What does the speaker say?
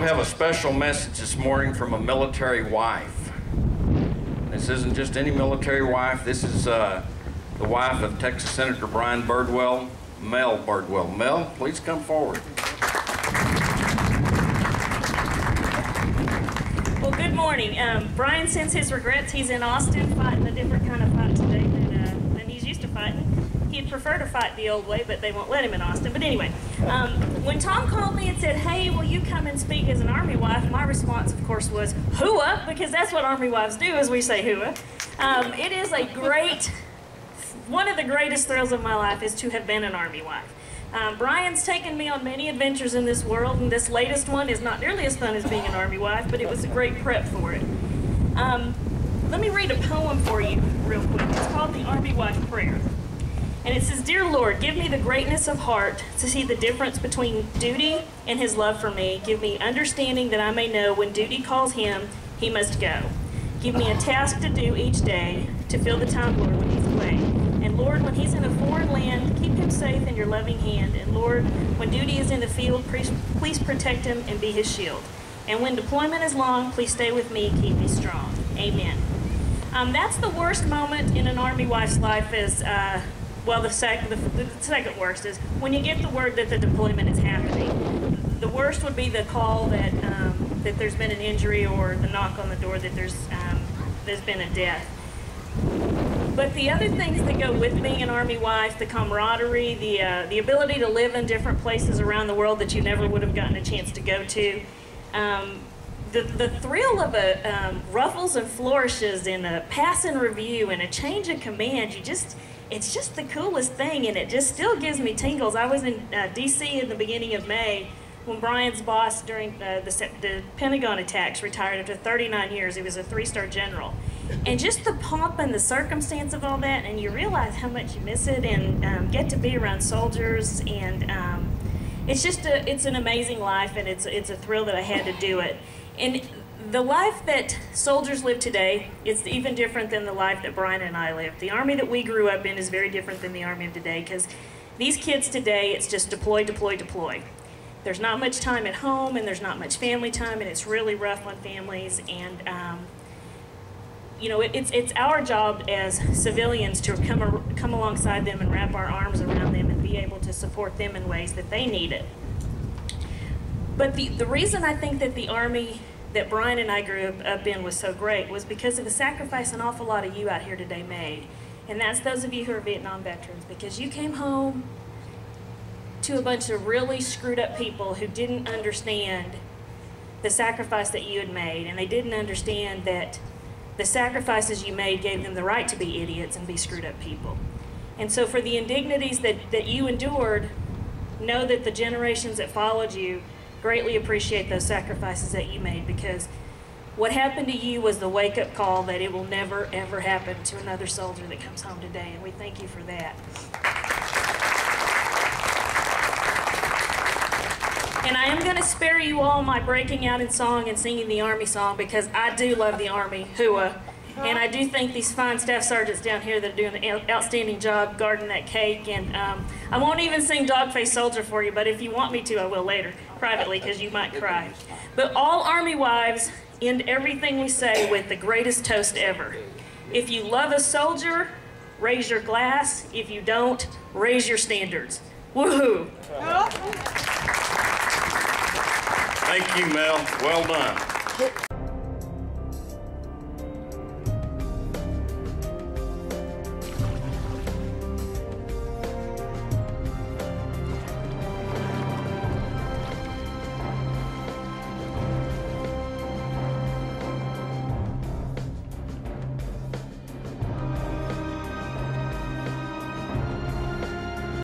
also have a special message this morning from a military wife. This isn't just any military wife. This is the wife of Texas Senator Brian Birdwell, Mel Birdwell. Mel, please come forward. Well, good morning. Brian sends his regrets. He's in Austin fighting a different kind of fight today than he's used to fighting. He'd prefer to fight the old way, but they won't let him in Austin. But anyway, when Tom called me and said, hey, will you come and speak as an Army wife, my response, of course, was hooah, because that's what Army wives do, is we say hooah. It is a great, one of the greatest thrills of my life is to have been an Army wife. Brian's taken me on many adventures in this world, and this latest one is not nearly as fun as being an Army wife, but it was a great prep for it. Let me read a poem for you real quick. It's called The Army Wife Prayer. And it says, Dear Lord, give me the greatness of heart to see the difference between duty and his love for me. Give me understanding that I may know when duty calls him, he must go. Give me a task to do each day to fill the time, Lord, when he's away. And Lord, when he's in a foreign land, keep him safe in your loving hand. And Lord, when duty is in the field, please protect him and be his shield. And when deployment is long, please stay with me, keep me strong. Amen. That's the worst moment in an Army wife's life is, well, the second worst is when you get the word that the deployment is happening. The worst would be the call that that there's been an injury, or the knock on the door that there's been a death. But the other things that go with being an Army wife, the camaraderie, the ability to live in different places around the world that you never would have gotten a chance to go to, the thrill of ruffles and flourishes and a pass and review and a change of command, it's just the coolest thing, and it just still gives me tingles. I was in D.C. in the beginning of May when Brian's boss during the Pentagon attacks retired after 39 years. He was a 3-star general. And just the pomp and the circumstance of all that, and you realize how much you miss it, and get to be around soldiers, and it's an amazing life, and it's a thrill that I had to do it. And the life that soldiers live today is even different than the life that Brian and I lived. The Army that we grew up in is very different than the Army of today, because these kids today, it's just deploy, deploy, deploy. There's not much time at home, and there's not much family time, and it's really rough on families. And you know, it's our job as civilians to come alongside them and wrap our arms around them and be able to support them in ways that they need it. But the reason I think that the Army that Brian and I grew up in was so great was because of the sacrifice an awful lot of you out here today made. And that's those of you who are Vietnam veterans, because you came home to a bunch of really screwed up people who didn't understand the sacrifice that you had made, and they didn't understand that the sacrifices you made gave them the right to be idiots and be screwed up people. And so for the indignities that you endured, know that the generations that followed you greatly appreciate those sacrifices that you made, because what happened to you was the wake-up call that it will never, ever happen to another soldier that comes home today, and we thank you for that. And I am going to spare you all my breaking out in song and singing the Army song, because I do love the Army, hooah. And I do thank these fine staff sergeants down here that are doing an outstanding job guarding that cake. And I won't even sing Dog-Faced Soldier for you, but if you want me to, I will later, privately, because you might cry. But all Army wives end everything we say with the greatest toast ever. If you love a soldier, raise your glass. If you don't, raise your standards. Woohoo! Thank you, Mel. Well done.